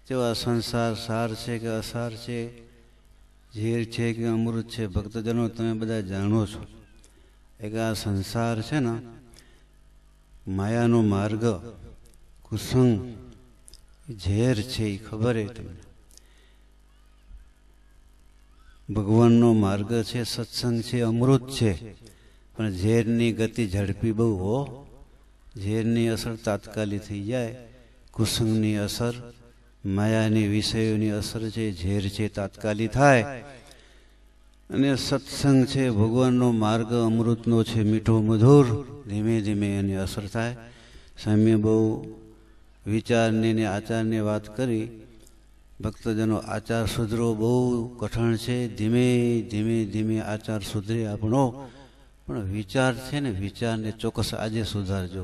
જેવા સંસાર સાર છે કે અસાર છે, ઝેર છે કે અમૃત છે, ભક્તજનો તમે બધા જાણો છો. એક આ સંસાર છે ને, માયાનો માર્ગ, કુસંગ, ઝેર છે એ ખબર છે તમને. ભગવાનનો માર્ગ છે, સત્સંગ છે, અમૃત છે, પણ ઝેરની ગતિ ઝડપી બહુ હો. ઝેરની અસર તાત્કાલિક થઈ જાય, કુસંગની અસર, માયાની વિષયોની અસર છે, ઝેર છે તાત્કાલિક થાય. અને સત્સંગ છે, ભગવાનનો માર્ગ અમૃતનો છે, મીઠો મધુર, ધીમે ધીમે એની અસર થાય. સ્વામીએ બહુ વિચારની ને આચારની વાત કરી. ભક્તજનો આચાર સુધરો બહુ કઠણ છે. ધીમે ધીમે ધીમે આચાર સુધરે આપણો, પણ વિચાર છે ને, વિચારને ચોક્કસ આજે સુધારજો.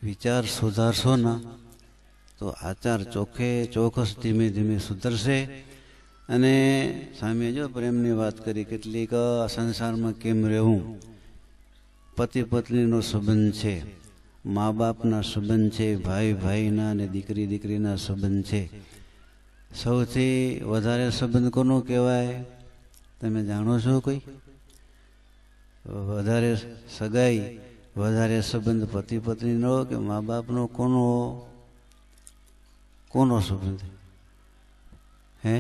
વિચાર સુધારશો ને તો આચાર ચોક્કસ ધીમે ધીમે સુધરશે. અને સ્વામીએ જો પ્રેમની વાત કરી, કેટલીક સંસારમાં કેમ રહેવું. પતિ પત્નીનો સંબંધ છે, મા બાપના સંબંધ છે, ભાઈ ભાઈના અને દીકરી દીકરીના સંબંધ છે. સૌથી વધારે સંબંધ કોનો કહેવાય તમે જાણો છો? કોઈ વધારે સગાઈ, વધારે સંબંધ પતિ પત્નીનો કે મા બાપનો? કોનો સંબંધ? હે,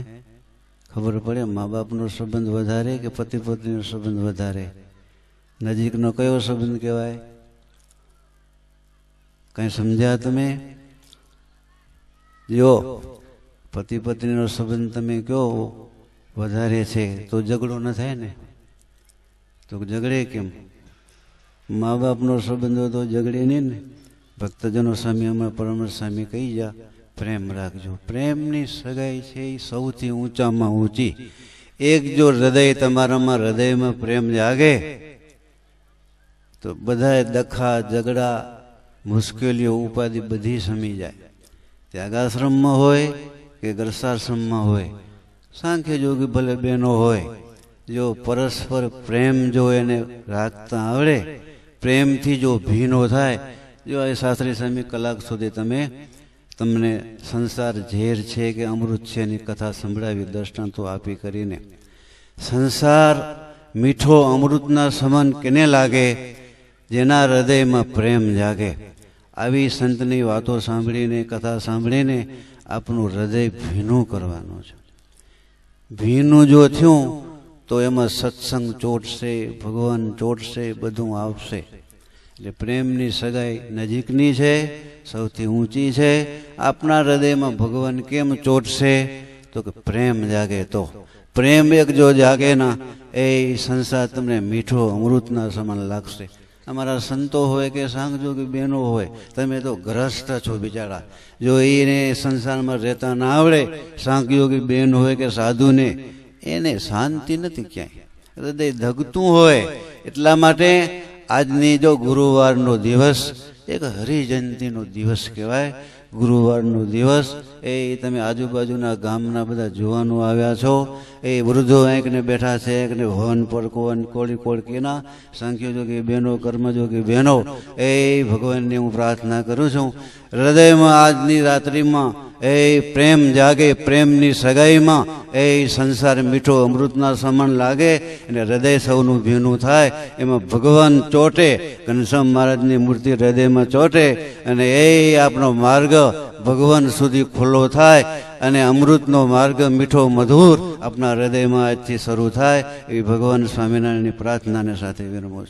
ખબર પડે? મા બાપનો સંબંધ વધારે કે પતિ પત્નીનો સંબંધ વધારે? નજીકનો કયો સંબંધ કહેવાય? કઈ સમજ્યા તમે? જો પતિ પત્નીનો સંબંધ તમે કહો વધારે છે તો ઝઘડો ન થાય ને? તો ઝઘડે કેમ? મા બાપનો સંબંધ હોય તો ઝઘડે નહીં ને. ભક્તજનો સ્વામી, અમારા પરમહંસ સ્વામી કહી જા, પ્રેમ રાખજો. પ્રેમની સગાઈ છે એ સૌથી ઊંચામાં ઊંચી. એક જો હૃદય તમારામાં, હૃદયમાં પ્રેમ જાગે તો બધા દખા, ઝઘડા, મુશ્કેલીઓ, ઉપાધિ બધી સમી જાય. ત્યાગાશ્રમમાં હોય કે ગ્રસાશ્રમમાં હોય, સાંખ્ય યોગી ભલે બહેનો હોય, જો પરસ્પર પ્રેમ જો એને રાખતા આવડે, પ્રેમથી જો ભીનો થાય, જો એ શાસ્ત્રી સ્વામી કલાક સુધી તમને સંસાર ઝેર છે કે અમૃત છે એની કથા સંભળાવી, દ્રષ્ટાંતો આપી કરીને. સંસાર મીઠો અમૃતના સમાન કેને લાગે? જેના હૃદયમાં પ્રેમ જાગે. આવી સંતની વાતો સાંભળીને, કથા સાંભળીને આપણું હૃદય ભીનું કરવાનું છે. ભીનું જો થયું તો એમાં સત્સંગ ચોટશે, ભગવાન ચોટશે, બધું આવશે. એટલે પ્રેમની સગાઈ નજીકની છે, સૌથી ઊંચી છે. આપના હૃદયમાં ભગવાન કેમ ચોટશે? તો કે પ્રેમ જાગે. તો પ્રેમ એક જો જાગે ના, એ સંસાર તમને મીઠો અમૃતના સમાન લાગશે. અમારા સંતો હોય કે સાંગજોગી બહેનો હોય, તમે તો ગ્રસ્ત છો બિચારા. જો એને સંસારમાં રહેતા ના આવડે, સાંગયોગી બહેન હોય કે સાધુને, એને શાંતિ નથી ક્યાંય, હૃદય ધગતું હોય. એટલા માટે આજની જો ગુરુવારનો દિવસ એક હરિજયંતિનો દિવસ કહેવાય. ગુરુવારનો દિવસ એ તમે આજુબાજુના ગામના બધા જુવાનો આવ્યા છો, એ વૃદ્ધો આંકને બેઠા છે, એકને ભવન પર કોળી કોળકીના સાંખ્યયોગી બહેનો, કર્મયોગી બહેનો, એ ભગવાનની હું પ્રાર્થના કરું છું, હૃદયમાં આજની રાત્રિમાં એ પ્રેમ જાગે. પ્રેમની સગાઈમાં એ સંસાર મીઠો અમૃતના સમાન લાગે અને હૃદય સૌનું ભીનું થાય. એમાં ભગવાન ચોટે, ઘનશ્યામ મહારાજની મૂર્તિ હૃદયમાં ચોટે અને એ આપણો માર્ગ ભગવાન સુધી ખુલ્લો થાય અને અમૃતનો માર્ગ મીઠો મધુર આપણા હૃદયમાં આજથી શરૂ થાય. એવી ભગવાન સ્વામિનારાયણની પ્રાર્થનાને સાથે વિરમું છું.